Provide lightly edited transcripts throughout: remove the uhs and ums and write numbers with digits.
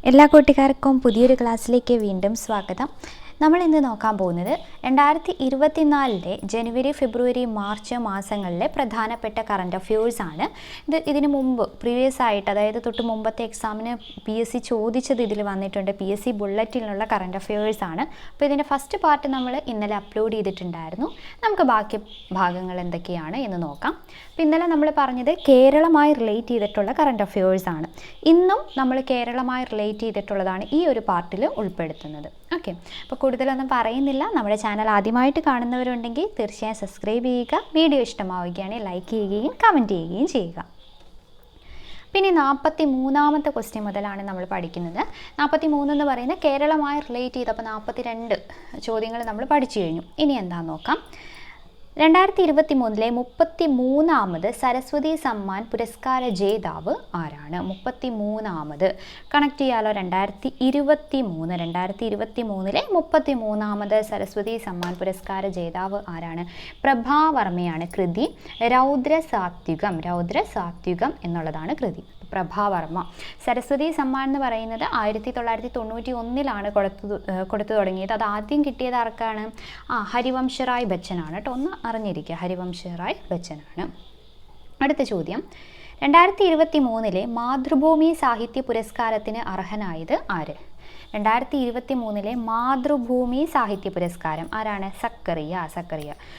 എല്ലാ കൂട്ടുകാർക്കും പുതിയൊരു ക്ലാസ്സിലേക്ക് വീണ്ടും സ്വാഗതം. നമ്മൾ ഇന്ന് നോക്കാൻ പോകുന്നത് 2024 ജനുവരി, ഫെബ്രുവരി, മാർച്ച് മാസങ്ങളിലെ പ്രധാനപ്പെട്ട കറണ്ട് അഫയേഴ്സ് ആണ്. ഇതിന് മുമ്പ് പ്രീവിയസ് ആയിട്ട്, അതായത് തൊട്ട് മുമ്പത്തെ എക്സാമിന് PSC ചോദിച്ചത് ഇതിൽ വന്നിട്ടുണ്ട്. PSC ബുള്ളറ്റിനുള്ള കറണ്ട് അഫയേഴ്സ് ആണ്. അപ്പോൾ ഇതിൻ്റെ ഫസ്റ്റ് പാർട്ട് നമ്മൾ ഇന്നലെ അപ്ലോഡ് ചെയ്തിട്ടുണ്ടായിരുന്നു. നമുക്ക് ബാക്കി ഭാഗങ്ങൾ എന്തൊക്കെയാണ് എന്ന് നോക്കാം. അപ്പോൾ ഇന്നലെ നമ്മൾ പറഞ്ഞത് കേരളമായി റിലേറ്റ് ചെയ്തിട്ടുള്ള കറണ്ട് അഫയേഴ്സ് ആണ്. ഇന്നും നമ്മൾ കേരളമായി റിലേറ്റ് ചെയ്തിട്ടുള്ളതാണ് ഈ ഒരു പാർട്ടിൽ ഉൾപ്പെടുത്തുന്നത്. ഓക്കെ, അപ്പോൾ കൂടുതലൊന്നും പറയുന്നില്ല. നമ്മുടെ ചാനൽ ആദ്യമായിട്ട് കാണുന്നവരുണ്ടെങ്കിൽ തീർച്ചയായും സബ്സ്ക്രൈബ് ചെയ്യുക. വീഡിയോ ഇഷ്ടമാവുകയാണെങ്കിൽ ലൈക്ക് ചെയ്യുകയും കമൻറ്റ് ചെയ്യുകയും ചെയ്യുക. പിന്നെ 43ാമത്തെ ക്വസ്റ്റ്യൻ മുതലാണ് നമ്മൾ പഠിക്കുന്നത്. 43 എന്ന് പറയുന്നത് കേരളമായി റിലേറ്റ് ചെയ്ത്, അപ്പോൾ 42 ചോദ്യങ്ങൾ നമ്മൾ പഠിച്ചു കഴിഞ്ഞു. ഇനി എന്താണെന്ന് നോക്കാം. 2023 33ാമത് സരസ്വതി സമ്മാൻ പുരസ്കാര ജേതാവ് ആരാണ്? 33ാമത് കണക്ട് ചെയ്യാലോ. 2023 33ാമത് സരസ്വതി സമ്മാൻ പുരസ്കാര ജേതാവ് ആരാണ്? പ്രഭാവർമ്മയാണ്. കൃതി രൗദ്രസാത്വികം എന്നുള്ളതാണ് കൃതി. പ്രഭാവർമ്മ. സരസ്വതി സമ്മാൻ എന്ന് പറയുന്നത് 1991 കൊടുത്തു തുടങ്ങിയത്. അത് ആദ്യം കിട്ടിയത് ആർക്കാണ്? ഹരിവംശറായ് ബച്ചനാണ് കേട്ടോ. ഒന്ന് അറിഞ്ഞിരിക്കുക, ഹരിവംശറായ് ബച്ചനാണ്. അടുത്ത ചോദ്യം, 2023 മാതൃഭൂമി സാഹിത്യ പുരസ്കാരത്തിന് അർഹനായത് ആര്? 2023 മാതൃഭൂമി സാഹിത്യ പുരസ്കാരം ആരാണ്? സക്കറിയ.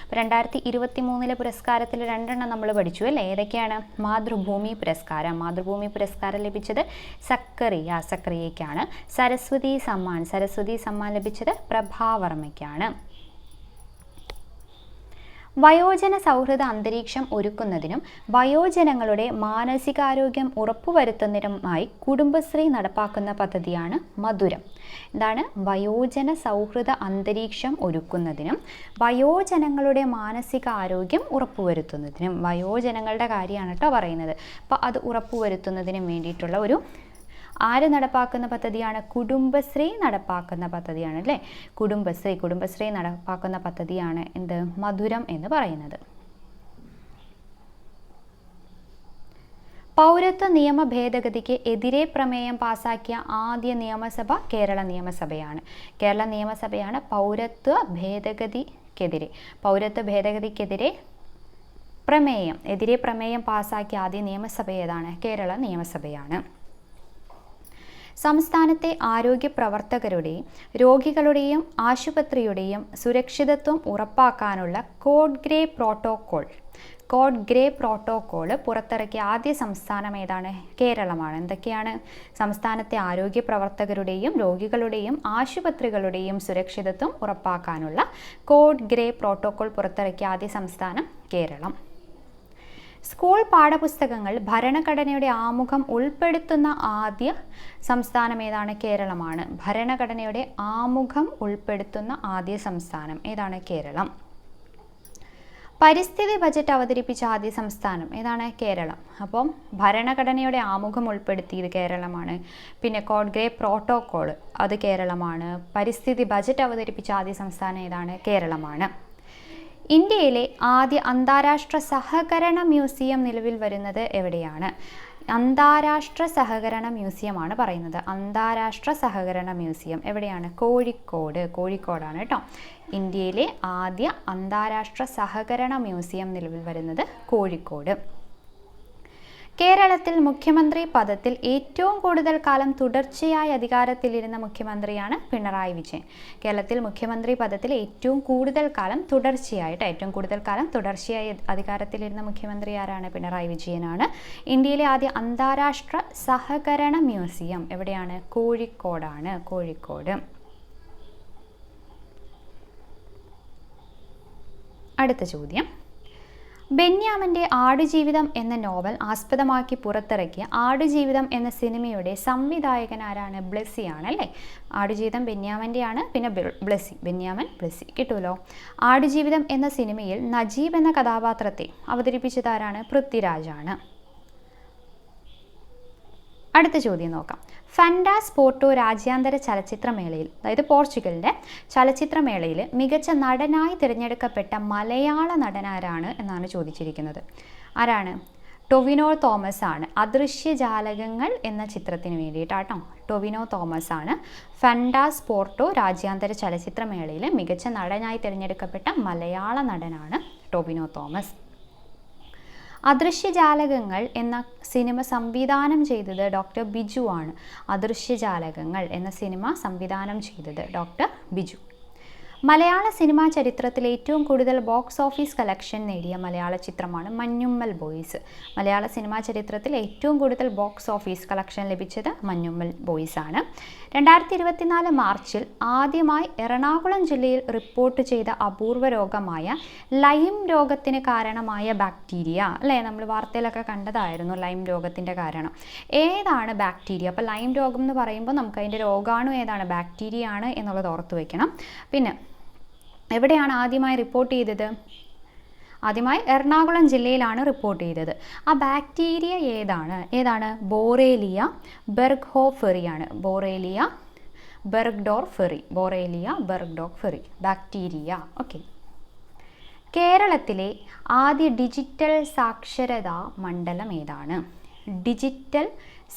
അപ്പോൾ 2023 പുരസ്കാരത്തിൽ 2 നമ്മൾ പഠിച്ചു അല്ലേ? ഏതൊക്കെയാണ്? മാതൃഭൂമി പുരസ്കാരം ലഭിച്ചത് സക്കറിയയ്ക്കാണ്. സരസ്വതി സമ്മാൻ ലഭിച്ചത് പ്രഭാവർമ്മയ്ക്കാണ്. വയോജന സൗഹൃദ അന്തരീക്ഷം ഒരുക്കുന്നതിനും വയോജനങ്ങളുടെ മാനസികാരോഗ്യം ഉറപ്പുവരുത്തുന്നതിനുമായി കുടുംബശ്രീ നടപ്പാക്കുന്ന പദ്ധതിയാണ് മധുരം. എന്താണ്? വയോജന സൗഹൃദ അന്തരീക്ഷം ഒരുക്കുന്നതിനും വയോജനങ്ങളുടെ മാനസികാരോഗ്യം ഉറപ്പുവരുത്തുന്നതിനും, വയോജനങ്ങളുടെ കാര്യമാണ് കേട്ടോ പറയുന്നത്. അപ്പോൾ അത് ഉറപ്പുവരുത്തുന്നതിനും വേണ്ടിയിട്ടുള്ള ആര് നടപ്പാക്കുന്ന പദ്ധതിയാണ്? കുടുംബശ്രീ നടപ്പാക്കുന്ന പദ്ധതിയാണ് അല്ലേ? കുടുംബശ്രീ നടപ്പാക്കുന്ന പദ്ധതിയാണ് എന്ത്? മധുരം എന്ന് പറയുന്നത്. പൗരത്വ നിയമ ഭേദഗതിക്ക് എതിരെ പ്രമേയം പാസാക്കിയ ആദ്യ നിയമസഭ കേരള നിയമസഭയാണ്. പൗരത്വ ഭേദഗതിക്കെതിരെ പ്രമേയം പാസാക്കിയ ആദ്യ നിയമസഭ ഏതാണ്? കേരള നിയമസഭയാണ്. സംസ്ഥാനത്തെ ആരോഗ്യ പ്രവർത്തകരുടെയും രോഗികളുടെയും ആശുപത്രിയുടെയും സുരക്ഷിതത്വം ഉറപ്പാക്കാനുള്ള കോഡ് ഗ്രേ പ്രോട്ടോക്കോൾ പുറത്തിറക്കിയ ആദ്യ സംസ്ഥാനം ഏതാണ്? കേരളമാണ്. എന്തൊക്കെയാണ്? സംസ്ഥാനത്തെ ആരോഗ്യ പ്രവർത്തകരുടെയും രോഗികളുടെയും ആശുപത്രികളുടെയും സുരക്ഷിതത്വം ഉറപ്പാക്കാനുള്ള കോഡ് ഗ്രേ പ്രോട്ടോക്കോൾ പുറത്തിറക്കിയ ആദ്യ സംസ്ഥാനം കേരളം. സ്കൂൾ പാഠപുസ്തകങ്ങൾ ഭരണഘടനയുടെ ആമുഖം ഉൾപ്പെടുത്തുന്ന ആദ്യ സംസ്ഥാനം ഏതാണ്? കേരളമാണ്. ഭരണഘടനയുടെ ആമുഖം ഉൾപ്പെടുത്തുന്ന ആദ്യ സംസ്ഥാനം ഏതാണ്? കേരളം. പരിസ്ഥിതി ബജറ്റ് അവതരിപ്പിച്ച ആദ്യ സംസ്ഥാനം ഏതാണ്? കേരളം. അപ്പം ഭരണഘടനയുടെ ആമുഖം ഉൾപ്പെടുത്തിയത് കേരളമാണ്. പിന്നെ കോഡ് ഗ്രേ പ്രോട്ടോക്കോൾ അത് കേരളമാണ്. പരിസ്ഥിതി ബജറ്റ് അവതരിപ്പിച്ച ആദ്യ സംസ്ഥാനം ഏതാണ്? കേരളമാണ്. ഇന്ത്യയിലെ ആദ്യ അന്താരാഷ്ട്ര സഹകരണ മ്യൂസിയം നിലവിൽ വരുന്നത് എവിടെയാണ്? അന്താരാഷ്ട്ര സഹകരണ മ്യൂസിയമാണ് പറയുന്നത്. അന്താരാഷ്ട്ര സഹകരണ മ്യൂസിയം എവിടെയാണ്? കോഴിക്കോടാണ് കേട്ടോ. ഇന്ത്യയിലെ ആദ്യ അന്താരാഷ്ട്ര സഹകരണ മ്യൂസിയം നിലവിൽ വരുന്നത് കോഴിക്കോട്. കേരളത്തിൽ മുഖ്യമന്ത്രി പദത്തിൽ ഏറ്റവും കൂടുതൽ കാലം തുടർച്ചയായി അധികാരത്തിലിരുന്ന മുഖ്യമന്ത്രിയാണ് പിണറായി വിജയൻ. കേരളത്തിൽ മുഖ്യമന്ത്രി പദത്തിൽ ഏറ്റവും കൂടുതൽ കാലം തുടർച്ചയായി അധികാരത്തിലിരുന്ന മുഖ്യമന്ത്രി ആരാണ്? പിണറായി വിജയനാണ്. ഇന്ത്യയിലെ ആദ്യ അന്താരാഷ്ട്ര സഹകരണ മ്യൂസിയം എവിടെയാണ്? കോഴിക്കോട്. അടുത്ത ചോദ്യം, ബെന്യാമിൻ്റെ ആടുജീവിതം എന്ന നോവൽ ആസ്പദമാക്കി പുറത്തിറക്കിയ ആടുജീവിതം എന്ന സിനിമയുടെ സംവിധായകൻ ആരാണ്? ബ്ലെസ്സിയാണ് അല്ലേ? ആടുജീവിതം ബെന്യാമിൻ്റെയാണ്. പിന്നെ ബെന്യാമിൻ ബ്ലെസ്സി കിട്ടുമല്ലോ. ആടുജീവിതം എന്ന സിനിമയിൽ നജീബ് എന്ന കഥാപാത്രത്തെ അവതരിപ്പിച്ചത് ആരാണ്? പൃഥ്വിരാജാണ്. അടുത്ത ചോദ്യം നോക്കാം. ഫൻഡാസ് പോർട്ടോ രാജ്യാന്തര ചലച്ചിത്രമേളയിൽ, അതായത് പോർച്ചുഗലിൻ്റെ ചലച്ചിത്രമേളയിൽ മികച്ച നടനായി തിരഞ്ഞെടുക്കപ്പെട്ട മലയാള നടനാരാണ് എന്നാണ് ചോദിച്ചിരിക്കുന്നത്. ആരാണ്? ടൊവിനോ തോമസ് ആണ്. അദൃശ്യജാലകങ്ങൾ എന്ന ചിത്രത്തിന് വേണ്ടിയിട്ടാട്ടോ. ടൊവിനോ തോമസ് ആണ്. ഫാന്റാസ്പോർട്ടോ രാജ്യാന്തര ചലച്ചിത്രമേളയിൽ മികച്ച നടനായി തിരഞ്ഞെടുക്കപ്പെട്ട മലയാള നടനാണ് ടൊവിനോ തോമസ്. അദൃശ്യജാലകങ്ങൾ എന്ന സിനിമ സംവിധാനം ചെയ്തത് ഡോക്ടർ ബിജു ആണ്. അദൃശ്യജാലകങ്ങൾ എന്ന സിനിമ സംവിധാനം ചെയ്തത് ഡോക്ടർ ബിജു. മലയാള സിനിമാ ചരിത്രത്തിൽ ഏറ്റവും കൂടുതൽ ബോക്സ് ഓഫീസ് കളക്ഷൻ നേടിയ മലയാള ചിത്രമാണ് മഞ്ഞുമ്മൽ ബോയ്സ്. മലയാള സിനിമാ ചരിത്രത്തിൽ ഏറ്റവും കൂടുതൽ ബോക്സ് ഓഫീസ് കളക്ഷൻ ലഭിച്ചത് മഞ്ഞുമ്മൽ ബോയ്സ് ആണ്. 2024 മാർച്ചിൽ ആദ്യമായി എറണാകുളം ജില്ലയിൽ റിപ്പോർട്ട് ചെയ്ത അപൂർവ രോഗമായ ലൈം രോഗത്തിന് കാരണമായ ബാക്ടീരിയ, അല്ലേ, നമ്മൾ വാർത്തയിലൊക്കെ കണ്ടതായിരുന്നു ലൈം രോഗത്തിൻ്റെ കാരണം. ഏതാണ് ബാക്ടീരിയ? അപ്പോൾ ലൈം രോഗം എന്ന് പറയുമ്പോൾ നമുക്ക് അതിൻ്റെ രോഗാണു ഏതാണ്? ബാക്ടീരിയ ആണ് എന്നുള്ളത് ഓർത്തു വയ്ക്കണം. പിന്നെ എവിടെയാണ് ആദ്യമായി റിപ്പോർട്ട് ചെയ്തത്? ആദ്യമായി എറണാകുളം ജില്ലയിലാണ് റിപ്പോർട്ട് ചെയ്തത്. ആ ബാക്ടീരിയ ഏതാണ്? ബോറേലിയ ബെർഗ്ഡോർഫെറി ആണ്. ബോറേലിയ ബെർഗ്ഡോർഫെറി ബാക്ടീരിയ. ഓക്കെ. കേരളത്തിലെ ആദ്യ ഡിജിറ്റൽ സാക്ഷരതാ മണ്ഡലം ഏതാണ്? ഡിജിറ്റൽ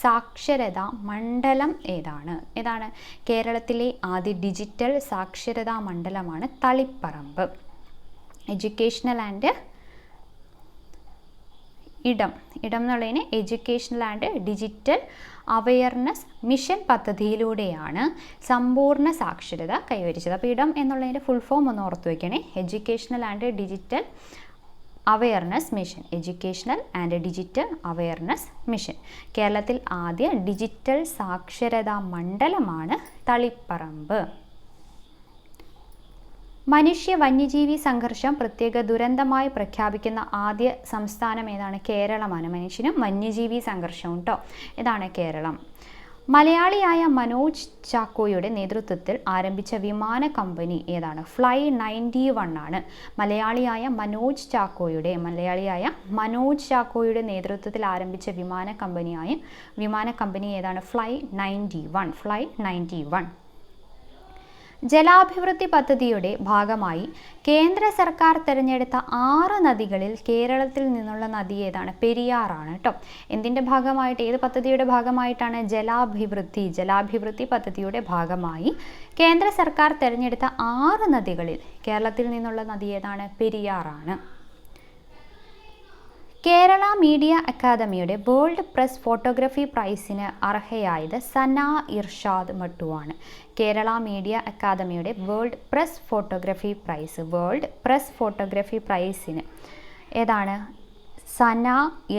സാക്ഷരതാ മണ്ഡലം ഏതാണ്? കേരളത്തിലെ ആദ്യ ഡിജിറ്റൽ സാക്ഷരതാ മണ്ഡലമാണ് തളിപ്പറമ്പ്. എഡ്യൂക്കേഷണൽ ആൻഡ് ഇടം എന്നുള്ളതിന് educational and digital awareness mission പദ്ധതിയിലൂടെയാണ് സമ്പൂർണ്ണ സാക്ഷരത കൈവരിച്ചത്. അപ്പോൾ ഇടം എന്നുള്ളതിൻ്റെ ഫുൾ ഫോം ഒന്ന് ഓർത്തു വയ്ക്കണേ. Educational and digital awareness mission. Educational and digital awareness mission. കേരളത്തിൽ ആദ്യ ഡിജിറ്റൽ സാക്ഷരതാ മണ്ഡലമാണ് തളിപ്പറമ്പ്. മനുഷ്യ വന്യജീവി സംഘർഷം പ്രത്യേക ദുരന്തമായി പ്രഖ്യാപിക്കുന്ന ആദ്യ സംസ്ഥാനം ഏതാണ്? കേരളമാണ്. മനുഷ്യനും വന്യജീവി സംഘർഷവും കേട്ടോ. ഇതാണ് കേരളം. മലയാളിയായ മനോജ് ചാക്കോയുടെ നേതൃത്വത്തിൽ ആരംഭിച്ച വിമാന കമ്പനി ഏതാണ്? ഫ്ലൈ 91 ആണ്. മലയാളിയായ മനോജ് ചാക്കോയുടെ നേതൃത്വത്തിൽ ആരംഭിച്ച വിമാന കമ്പനി ഏതാണ്? ഫ്ലൈ 91. ജലാഭിവൃദ്ധി പദ്ധതിയുടെ ഭാഗമായി കേന്ദ്ര സർക്കാർ തിരഞ്ഞെടുത്ത 6 നദികളിൽ കേരളത്തിൽ നിന്നുള്ള നദി ഏതാണ്? പെരിയാറാണ് കേട്ടോ. എന്തിൻ്റെ ഭാഗമായിട്ട്, ഏത് പദ്ധതിയുടെ ഭാഗമായിട്ടാണ്? ജലാഭിവൃദ്ധി പദ്ധതിയുടെ ഭാഗമായി കേന്ദ്ര സർക്കാർ തിരഞ്ഞെടുത്ത 6 നദികളിൽ കേരളത്തിൽ നിന്നുള്ള നദി ഏതാണ്? പെരിയാറാണ്. കേരള മീഡിയ അക്കാദമിയുടെ വേൾഡ് പ്രസ് ഫോട്ടോഗ്രാഫി പ്രൈസിന് അർഹയായത് സന ഇർഷാദ് മട്ടുവാണ്. കേരള മീഡിയ അക്കാദമിയുടെ വേൾഡ് പ്രസ് ഫോട്ടോഗ്രാഫി പ്രൈസിന് ഏതാണ്? സന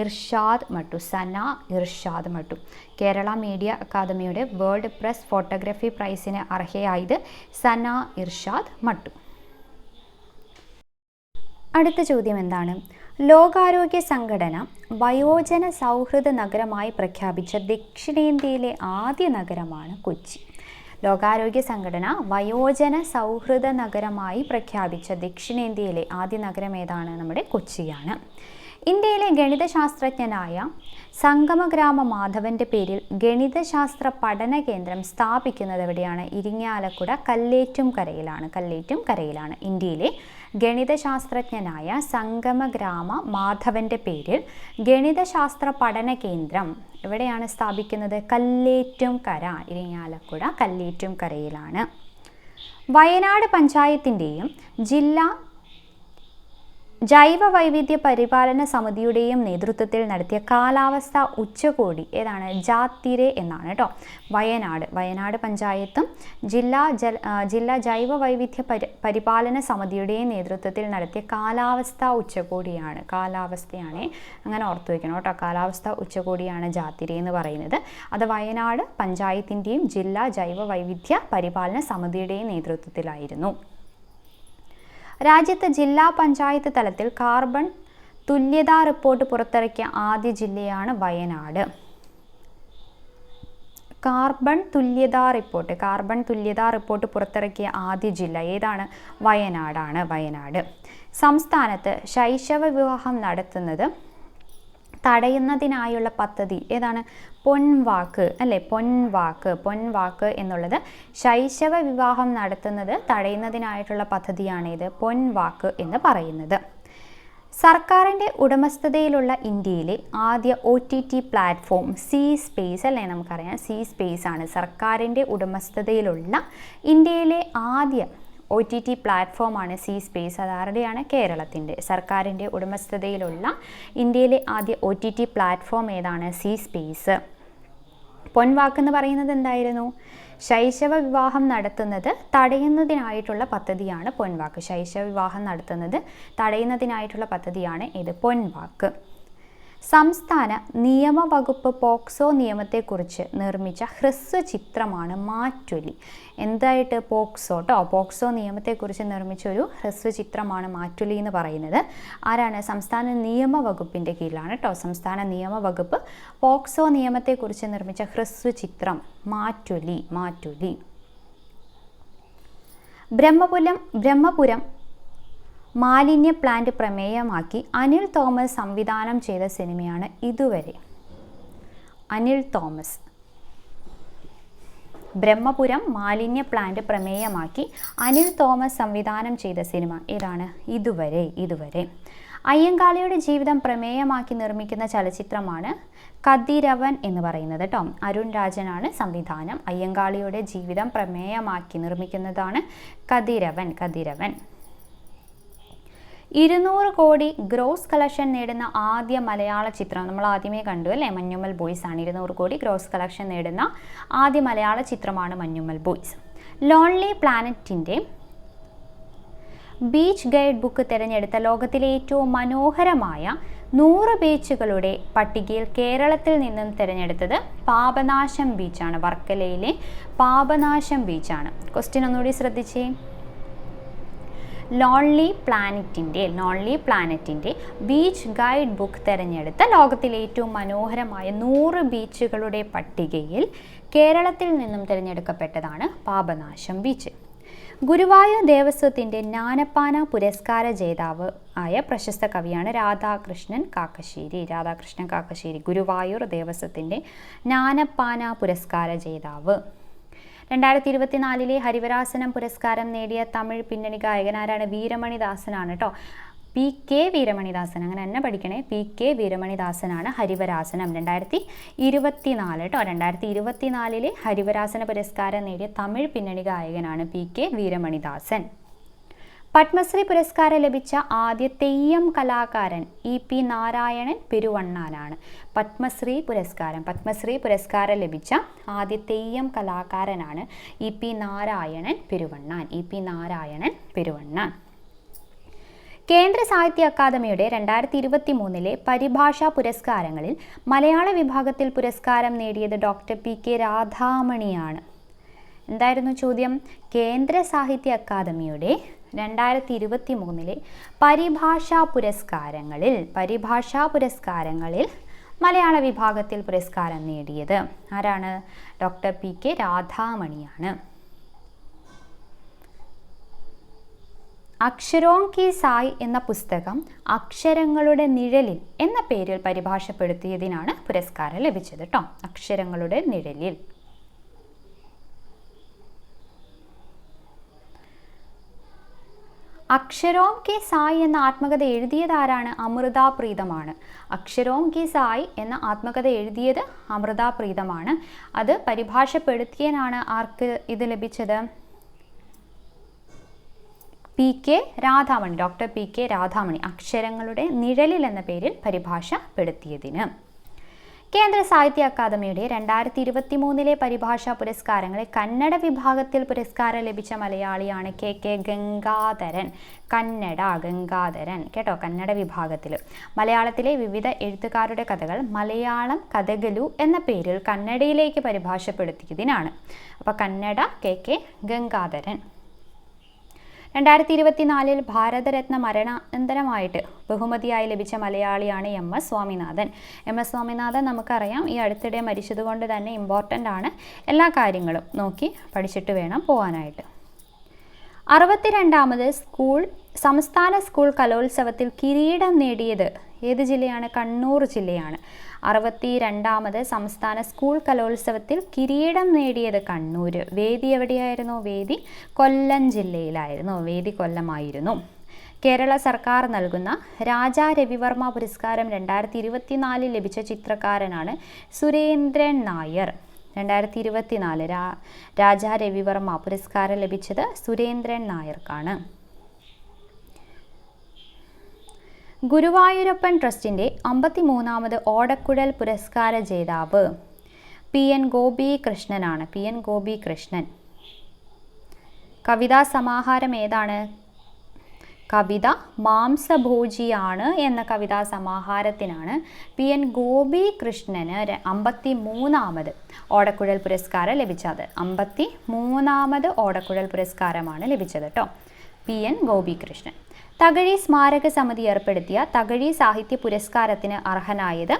ഇർഷാദ് മട്ടു. കേരള മീഡിയ അക്കാദമിയുടെ വേൾഡ് പ്രസ് ഫോട്ടോഗ്രാഫി പ്രൈസിന് അർഹയായത് സന ഇർഷാദ് മട്ടു. അടുത്ത ചോദ്യം എന്താണ്? ലോകാരോഗ്യ സംഘടന വയോജന സൗഹൃദ നഗരമായി പ്രഖ്യാപിച്ച ദക്ഷിണേന്ത്യയിലെ ആദ്യ നഗരമാണ് കൊച്ചി. ലോകാരോഗ്യ സംഘടന വയോജന സൗഹൃദ നഗരമായി പ്രഖ്യാപിച്ച ദക്ഷിണേന്ത്യയിലെ ആദ്യ നഗരം ഏതാണ്? നമ്മുടെ കൊച്ചിയാണ്. ഇന്ത്യയിലെ ഗണിതശാസ്ത്രജ്ഞനായ സംഗമഗ്രാമ മാധവന്റെ പേരിൽ ഗണിതശാസ്ത്ര പഠന കേന്ദ്രം സ്ഥാപിക്കുന്നത് എവിടെയാണ്? ഇരിങ്ങാലക്കുട കല്ലേറ്റുംകരയിലാണ്. ഇന്ത്യയിലെ ഗണിതശാസ്ത്രജ്ഞനായ സംഗമഗ്രാമ മാധവന്റെ പേരിൽ ഗണിതശാസ്ത്ര പഠന കേന്ദ്രം എവിടെയാണ് സ്ഥാപിക്കുന്നത്? ഇരിങ്ങാലക്കുട കല്ലേറ്റുംകരയിലാണ്. വയനാട് പഞ്ചായത്തിൻ്റെയും ജില്ലാ ജൈവ വൈവിധ്യ പരിപാലന സമിതിയുടെയും നേതൃത്വത്തിൽ നടത്തിയ കാലാവസ്ഥ ഉച്ചകോടി ഏതാണ്? ജാതിരെ എന്നാണ് കേട്ടോ. വയനാട് പഞ്ചായത്തും ജില്ലാ ജൈവ വൈവിധ്യ പരിപാലന സമിതിയുടെയും നേതൃത്വത്തിൽ നടത്തിയ കാലാവസ്ഥ ഉച്ചകോടിയാണ്. അങ്ങനെ ഓർത്തു വയ്ക്കണം കേട്ടോ. കാലാവസ്ഥ ഉച്ചകോടിയാണ് ജാതിരെ എന്ന് പറയുന്നത്. അത് വയനാട് പഞ്ചായത്തിൻ്റെയും ജില്ലാ ജൈവ വൈവിധ്യ പരിപാലന സമിതിയുടെയും നേതൃത്വത്തിലായിരുന്നു. രാജ്യത്ത് ജില്ലാ പഞ്ചായത്ത് തലത്തിൽ കാർബൺ തുല്യതാ റിപ്പോർട്ട് പുറത്തിറക്കിയ ആദ്യ ജില്ലയാണ് വയനാട്. കാർബൺ തുല്യതാ റിപ്പോർട്ട് പുറത്തിറക്കിയ ആദ്യ ജില്ല ഏതാണ്? വയനാട്. സംസ്ഥാനത്ത് ശൈശവ വിവാഹം നടത്തുന്നത് തടയുന്നതിനായുള്ള പദ്ധതി ഏതാണ്? പൊൻവാക്ക് അല്ലേ? പൊൻവാക്ക് എന്നുള്ളത് ശൈശവ വിവാഹം നടത്തുന്നത് തടയുന്നതിനായിട്ടുള്ള പദ്ധതിയാണിത് പൊൻവാക്ക് എന്ന് പറയുന്നത്. സർക്കാരിൻ്റെ ഉടമസ്ഥതയിലുള്ള ഇന്ത്യയിലെ ആദ്യ OTT പ്ലാറ്റ്ഫോം സി സ്പേസ് അല്ലേ? നമുക്കറിയാം സി സ്പേസ് ആണ് സർക്കാരിൻ്റെ ഉടമസ്ഥതയിലുള്ള ഇന്ത്യയിലെ ആദ്യ OTT പ്ലാറ്റ്ഫോമാണ് സി സ്പേസ്. അതാരുടെയാണ്? കേരളത്തിൻ്റെ. സർക്കാരിൻ്റെ ഉടമസ്ഥതയിലുള്ള ഇന്ത്യയിലെ ആദ്യ OTT പ്ലാറ്റ്ഫോം ഏതാണ്? C space. പൊൻവാക്കെന്ന് പറയുന്നത് എന്തായിരുന്നു? ശൈശവ വിവാഹം നടത്തുന്നത് തടയുന്നതിനായിട്ടുള്ള പദ്ധതിയാണ് പൊൻവാക്ക്. ശൈശവ വിവാഹം നടത്തുന്നത് തടയുന്നതിനായിട്ടുള്ള പദ്ധതിയാണ് ഇത് പൊൻവാക്ക്. സംസ്ഥാന നിയമവകുപ്പ് പോക്സോ നിയമത്തെക്കുറിച്ച് നിർമ്മിച്ച ഹ്രസ്വചിത്രമാണ് മാറ്റൊലി. എന്തായിട്ട്? പോക്സോ നിയമത്തെക്കുറിച്ച് നിർമ്മിച്ച ഒരു ഹ്രസ്വചിത്രമാണ് മാറ്റൊലി എന്ന് പറയുന്നത്. ആരാണ്? സംസ്ഥാന നിയമവകുപ്പിൻ്റെ കീഴിലാണ് കേട്ടോ. സംസ്ഥാന നിയമവകുപ്പ് പോക്സോ നിയമത്തെക്കുറിച്ച് നിർമ്മിച്ച ഹ്രസ്വചിത്രം മാറ്റൊലി. ബ്രഹ്മപുരം മാലിന്യ പ്ലാന്റ് പ്രമേയമാക്കി അനിൽ തോമസ് സംവിധാനം ചെയ്ത സിനിമയാണ് ഇതുവരെ. അനിൽ തോമസ്. ബ്രഹ്മപുരം മാലിന്യ പ്ലാന്റ് പ്രമേയമാക്കി അനിൽ തോമസ് സംവിധാനം ചെയ്ത സിനിമ ഏതാണ്? ഇതുവരെ. അയ്യങ്കാളിയുടെ ജീവിതം പ്രമേയമാക്കി നിർമ്മിക്കുന്ന ചലച്ചിത്രമാണ് കതിരവൻ എന്ന് പറയുന്നത് കേട്ടോ. അരുൺ രാജനാണ് സംവിധാനം. അയ്യങ്കാളിയുടെ ജീവിതം പ്രമേയമാക്കി നിർമ്മിക്കുന്നതാണ് കതിരവൻ. 200 കോടി ഗ്രോസ് കളക്ഷൻ നേടുന്ന ആദ്യ മലയാള ചിത്രം നമ്മൾ ആദ്യമേ കണ്ടു അല്ലേ? മഞ്ഞുമ്മൽ ബോയ്സ് ആണ്. 200 കോടി ഗ്രോസ് കളക്ഷൻ നേടുന്ന ആദ്യ മലയാള ചിത്രമാണ് മഞ്ഞുമ്മൽ ബോയ്സ്. ലോൺലി പ്ലാനറ്റിൻ്റെ ബീച്ച് ഗൈഡ് ബുക്ക് തിരഞ്ഞെടുത്ത ലോകത്തിലെ ഏറ്റവും മനോഹരമായ 100 ബീച്ചുകളുടെ പട്ടികയിൽ കേരളത്തിൽ നിന്നും തിരഞ്ഞെടുത്തത് പാപനാശം ബീച്ചാണ്. വർക്കലയിലെ പാപനാശം ബീച്ചാണ്. ക്വസ്റ്റ്യൻ ഒന്നുകൂടി ശ്രദ്ധിച്ചേ. ലോൺലി പ്ലാനറ്റിൻ്റെ ബീച്ച് ഗൈഡ് ബുക്ക് തിരഞ്ഞെടുത്ത ലോകത്തിലെ ഏറ്റവും മനോഹരമായ 100 ബീച്ചുകളുടെ പട്ടികയിൽ കേരളത്തിൽ നിന്നും തിരഞ്ഞെടുക്കപ്പെട്ടതാണ് പാപനാശം ബീച്ച്. ഗുരുവായൂർ ദേവസ്വത്തിൻ്റെ ജ്ഞാനപ്പാന പുരസ്കാര ജേതാവ് ആയ പ്രശസ്ത കവിയാണ് രാധാകൃഷ്ണൻ കാക്കശ്ശേരി. ഗുരുവായൂർ ദേവസ്വത്തിൻ്റെ ജ്ഞാനപ്പാന പുരസ്കാര ജേതാവ്. 2024 ഹരിവരാസനം പുരസ്കാരം നേടിയ തമിഴ് പിന്നണി ഗായകൻ ആരാണ്? വീരമണിദാസനാണ് കേട്ടോ. PK വീരമണിദാസൻ. അങ്ങനെ തന്നെ പഠിക്കണേ. PK വീരമണിദാസനാണ് ഹരിവരാസനം 2024 കേട്ടോ. 2024 ഹരിവരാസന പുരസ്കാരം നേടിയ തമിഴ് പിന്നണി ഗായകനാണ് PK വീരമണിദാസൻ. പത്മശ്രീ പുരസ്കാരം ലഭിച്ച ആദ്യ തെയ്യം കലാകാരൻ EP നാരായണൻ പെരുവണ്ണാനാണ്. പത്മശ്രീ പുരസ്കാരം ലഭിച്ച ആദ്യ തെയ്യം കലാകാരനാണ് EP നാരായണൻ പെരുവണ്ണാൻ. കേന്ദ്ര സാഹിത്യ അക്കാദമിയുടെ 2023 പരിഭാഷാ പുരസ്കാരങ്ങളിൽ മലയാള വിഭാഗത്തിൽ പുരസ്കാരം നേടിയത് ഡോക്ടർ PK രാധാമണിയാണ്. എന്തായിരുന്നു ചോദ്യം? കേന്ദ്ര സാഹിത്യ അക്കാദമിയുടെ 2023 പരിഭാഷാ പുരസ്കാരങ്ങളിൽ മലയാള വിഭാഗത്തിൽ പുരസ്കാരം നേടിയത് ആരാണ്? Doctor PK രാധാമണിയാണ്. അക്ഷരോം കി സായ് എന്ന പുസ്തകം അക്ഷരങ്ങളുടെ നിഴലിൽ എന്ന പേരിൽ പരിഭാഷപ്പെടുത്തിയതിനാണ് പുരസ്കാരം ലഭിച്ചത് കേട്ടോ. അക്ഷരങ്ങളുടെ നിഴലിൽ. അക്ഷരോം കി സായ് എന്ന ആത്മകഥ എഴുതിയത് ആരാണ്? അമൃത പ്രീതമാണ്. അക്ഷരോം കി സായ് എന്ന ആത്മകഥ എഴുതിയത് അമൃത പ്രീതമാണ്. അത് പരിഭാഷപ്പെടുത്തിയതിനാണ് ആർക്ക് ഇത് ലഭിച്ചത്? Doctor PK Radhamani. അക്ഷരങ്ങളുടെ നിഴലിൽ എന്ന പേരിൽ പരിഭാഷപ്പെടുത്തിയതിന്. കേന്ദ്ര സാഹിത്യ അക്കാദമിയുടെ 2023 പരിഭാഷാ പുരസ്കാരങ്ങളിൽ കന്നഡ വിഭാഗത്തിൽ പുരസ്കാരം ലഭിച്ച മലയാളിയാണ് KK ഗംഗാധരൻ. ഗംഗാധരൻ കേട്ടോ. കന്നഡ വിഭാഗത്തിൽ മലയാളത്തിലെ വിവിധ എഴുത്തുകാരുടെ കഥകൾ മലയാളം കഥകളു എന്ന പേരിൽ കന്നഡയിലേക്ക് പരിഭാഷപ്പെടുത്തിയതിനാണ്. അപ്പോൾ കന്നഡ KK ഗംഗാധരൻ. 2024 ഭാരതരത്ന മരണാനന്തരമായിട്ട് ബഹുമതിയായി ലഭിച്ച മലയാളിയാണ് MS സ്വാമിനാഥൻ. MS സ്വാമിനാഥൻ നമുക്കറിയാം ഈ അടുത്തിടെ മരിച്ചതുകൊണ്ട് തന്നെ ഇമ്പോർട്ടൻ്റ് ആണ്. എല്ലാ കാര്യങ്ങളും നോക്കി പഠിച്ചിട്ട് വേണം പോകാനായിട്ട്. 62ാമത് സംസ്ഥാന സ്കൂൾ കലോത്സവത്തിൽ കിരീടം നേടിയത് ഏത് ജില്ലയാണ്? കണ്ണൂർ ജില്ലയാണ്. 62ാമത് സംസ്ഥാന സ്കൂൾ കലോത്സവത്തിൽ കിരീടം നേടിയത് കണ്ണൂർ. വേദി എവിടെയായിരുന്നു? വേദി കൊല്ലം ജില്ലയിലായിരുന്നു. കൊല്ലമായിരുന്നു. കേരള സർക്കാർ നൽകുന്ന രാജാ രവിവർമ്മ പുരസ്കാരം 2024 ലഭിച്ച ചിത്രകാരനാണ് സുരേന്ദ്രൻ നായർ. 2024 രാജാ രവിവർമ്മ പുരസ്കാരം ലഭിച്ചത് സുരേന്ദ്രൻ നായർക്കാണ്. ഗുരുവായൂരപ്പൻ ട്രസ്റ്റിൻ്റെ 53ാമത് ഓടക്കുഴൽ പുരസ്കാര ജേതാവ് PN ഗോപികൃഷ്ണനാണ്. PN ഗോപികൃഷ്ണൻ. കവിതാ സമാഹാരം ഏതാണ്? കവിത മാംസഭോജിയാണ് എന്ന കവിതാ സമാഹാരത്തിനാണ് PN ഗോപികൃഷ്ണന് 53ാമത് ഓടക്കുഴൽ പുരസ്കാരം ലഭിച്ചത്. 53ാമത് ഓടക്കുഴൽ പുരസ്കാരമാണ് ലഭിച്ചത് കേട്ടോ. PN ഗോപികൃഷ്ണൻ. തകഴി സ്മാരക സമിതി ഏർപ്പെടുത്തിയ തകഴി സാഹിത്യ പുരസ്കാരത്തിന് അർഹനായത്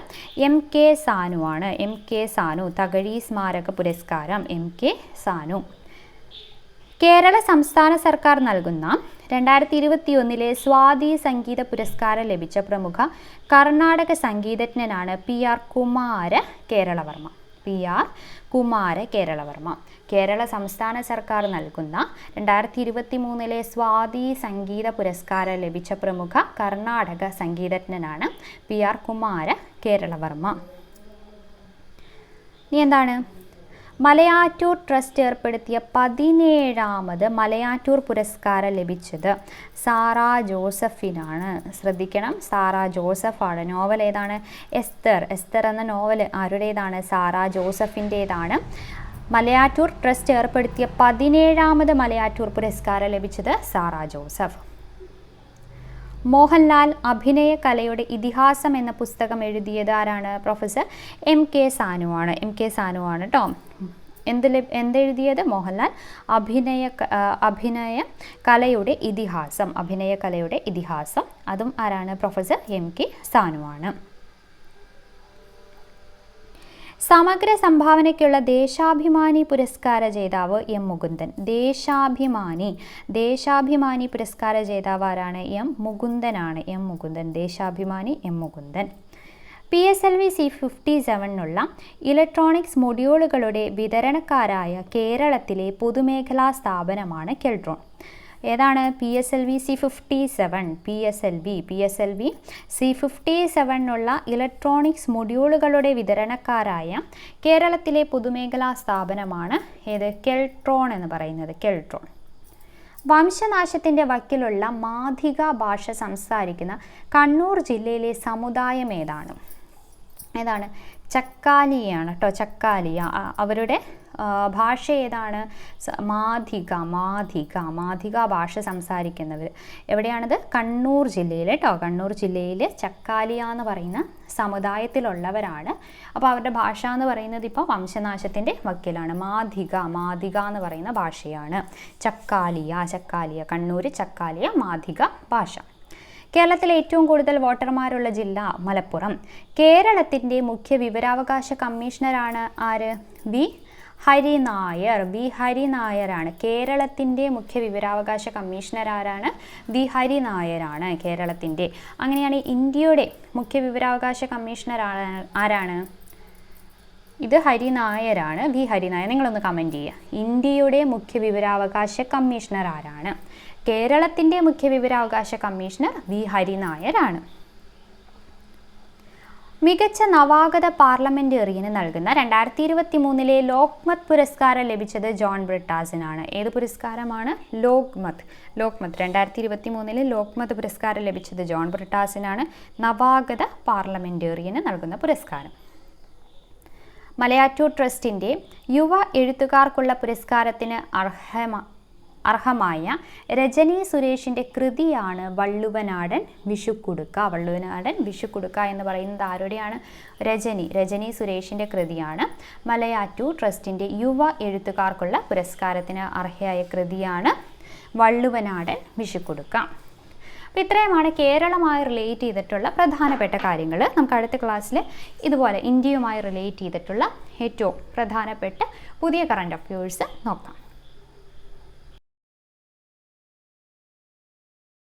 MK സാനുവാണ്. MK സാനു. തകഴി സ്മാരക പുരസ്കാരം MK സാനു. കേരള സംസ്ഥാന സർക്കാർ നൽകുന്ന 2021 സ്വാതി സംഗീത പുരസ്കാരം ലഭിച്ച പ്രമുഖ കർണാടക സംഗീതജ്ഞനാണ് PR കുമാര കേരളവർമ്മ. PR കുമാര കേരളവർമ്മ. കേരള സംസ്ഥാന സർക്കാർ നൽകുന്ന 2023 സ്വാതി സംഗീത പുരസ്കാരം ലഭിച്ച പ്രമുഖ കർണാടക സംഗീതജ്ഞനാണ് PR കുമാര കേരളവർമ്മ. ഇനി എന്താണ്? മലയാറ്റൂർ ട്രസ്റ്റ് ഏർപ്പെടുത്തിയ 17ാമത് മലയാറ്റൂർ പുരസ്കാരം ലഭിച്ചത് സാറാ ജോസഫിനാണ്. ശ്രദ്ധിക്കണം, സാറാ ജോസഫാണ്. നോവൽ ഏതാണ്? എസ്തർ. എസ്തർ എന്ന നോവൽ ആരുടേതാണ്? സാറാ ജോസഫിൻ്റേതാണ്. മലയാറ്റൂർ ട്രസ്റ്റ് ഏർപ്പെടുത്തിയ 17ാമത് മലയാറ്റൂർ പുരസ്കാരം ലഭിച്ചത് സാറാ ജോസഫ്. മോഹൻലാൽ അഭിനയ കലയുടെ ഇതിഹാസം എന്ന പുസ്തകം എഴുതിയത് ആരാണ്? Professor MK സാനുവാണ്. MK സാനുവാണ് കേട്ടോ. എന്തെഴുതിയത്? മോഹൻലാൽ അഭിനയ കലയുടെ ഇതിഹാസം. അഭിനയ കലയുടെ ഇതിഹാസം. അതും ആരാണ്? Professor MK സാനുവാണ്. സമഗ്ര സംഭാവനയ്ക്കുള്ള ദേശാഭിമാനി പുരസ്കാര ജേതാവ് M മുകുന്ദൻ. ദേശാഭിമാനി പുരസ്കാര ജേതാവ് ആരാണ്? M മുകുന്ദനാണ്. M Mukundan. Deshabhimani M Mukundan. PSLV C57 electronics മൊഡ്യൂളുകളുടെ വിതരണക്കാരായ കേരളത്തിലെ പൊതുമേഖലാ സ്ഥാപനമാണ് കെൽട്രോൺ. ഏതാണ്? PSLV C57. PSLV C57 electronics മൊഡ്യൂളുകളുടെ വിതരണക്കാരായ കേരളത്തിലെ പൊതുമേഖലാ സ്ഥാപനമാണ് ഏത്? കെൽട്രോൺ എന്ന് പറയുന്നത്. കെൽട്രോൺ. വംശനാശത്തിൻ്റെ വക്കിലുള്ള മാധിക ഭാഷ സംസാരിക്കുന്ന കണ്ണൂർ ജില്ലയിലെ സമുദായം ഏതാണ്? ചക്കാലിയാണ് കേട്ടോ. ചക്കാലിയ. അവരുടെ ഭാഷ ഏതാണ്? മാധിക ഭാഷ സംസാരിക്കുന്നവർ. എവിടെയാണിത്? കണ്ണൂർ ജില്ലയിൽ കേട്ടോ. കണ്ണൂർ ജില്ലയിൽ ചക്കാലിയ എന്ന് പറയുന്ന സമുദായത്തിലുള്ളവരാണ്. അപ്പോൾ അവരുടെ ഭാഷ എന്ന് പറയുന്നത് ഇപ്പോൾ വംശനാശത്തിൻ്റെ വക്കിലാണ്. മാധിക എന്ന് പറയുന്ന ഭാഷയാണ്. ചക്കാലിയ. കണ്ണൂർ ചക്കാലിയ മാധിക ഭാഷ. കേരളത്തിലെ ഏറ്റവും കൂടുതൽ വോട്ടർമാരുള്ള ജില്ല മലപ്പുറം. കേരളത്തിൻ്റെ മുഖ്യ വിവരാവകാശ കമ്മീഷണറാണ് ആര്? വി ഹരിനായരാണ്. കേരളത്തിൻ്റെ മുഖ്യ വിവരാവകാശ കമ്മീഷണർ ആരാണ്? വി ഹരിനായരാണ് കേരളത്തിൻ്റെ. അങ്ങനെയാണ് ഇന്ത്യയുടെ മുഖ്യ വിവരാവകാശ കമ്മീഷണർ ആരാണ്? ഇത് ഹരിനായരാണ്. വി ഹരിനായർ. നിങ്ങളൊന്ന് കമൻറ്റ് ചെയ്യുക. ഇന്ത്യയുടെ മുഖ്യ വിവരാവകാശ കമ്മീഷണർ ആരാണ്? കേരളത്തിൻ്റെ മുഖ്യ വിവരാവകാശ കമ്മീഷണർ വി ഹരിനായരാണ്. മികച്ച നവാഗത പാർലമെന്റേറിയന് നൽകുന്ന 2023 ലോക്മത് പുരസ്കാരം ലഭിച്ചത് ജോൺ ബ്രിട്ടാസിനാണ്. ഏത് പുരസ്കാരമാണ്? ലോക്മത്. 2023 ലോക്മത് പുരസ്കാരം ലഭിച്ചത് ജോൺ ബ്രിട്ടാസിനാണ്. നവാഗത പാർലമെന്റേറിയന് നൽകുന്ന പുരസ്കാരം. മലയാറ്റൂർ ട്രസ്റ്റിൻ്റെ യുവ എഴുത്തുകാർക്കുള്ള പുരസ്കാരത്തിന് അർഹമായ രജനി സുരേഷിൻ്റെ കൃതിയാണ് വള്ളുവനാടൻ വിഷുക്കുടുക്ക എന്ന് പറയുന്നത് ആരുടെയാണ്? രജനി സുരേഷിൻ്റെ കൃതിയാണ്. മലയാറ്റൂർ ട്രസ്റ്റിൻ്റെ യുവ എഴുത്തുകാർക്കുള്ള പുരസ്കാരത്തിന് അർഹയായ കൃതിയാണ് വള്ളുവനാടൻ വിഷുക്കുടുക്ക. അപ്പോൾ ഇത്രയുമാണ് കേരളമായി റിലേറ്റ് ചെയ്തിട്ടുള്ള പ്രധാനപ്പെട്ട കാര്യങ്ങൾ. നമുക്ക് അടുത്ത ക്ലാസ്സിൽ ഇതുപോലെ ഇന്ത്യയുമായി റിലേറ്റ് ചെയ്തിട്ടുള്ള ഏറ്റവും പ്രധാനപ്പെട്ട പുതിയ കറണ്ട് അഫയേഴ്സ് നോക്കാം.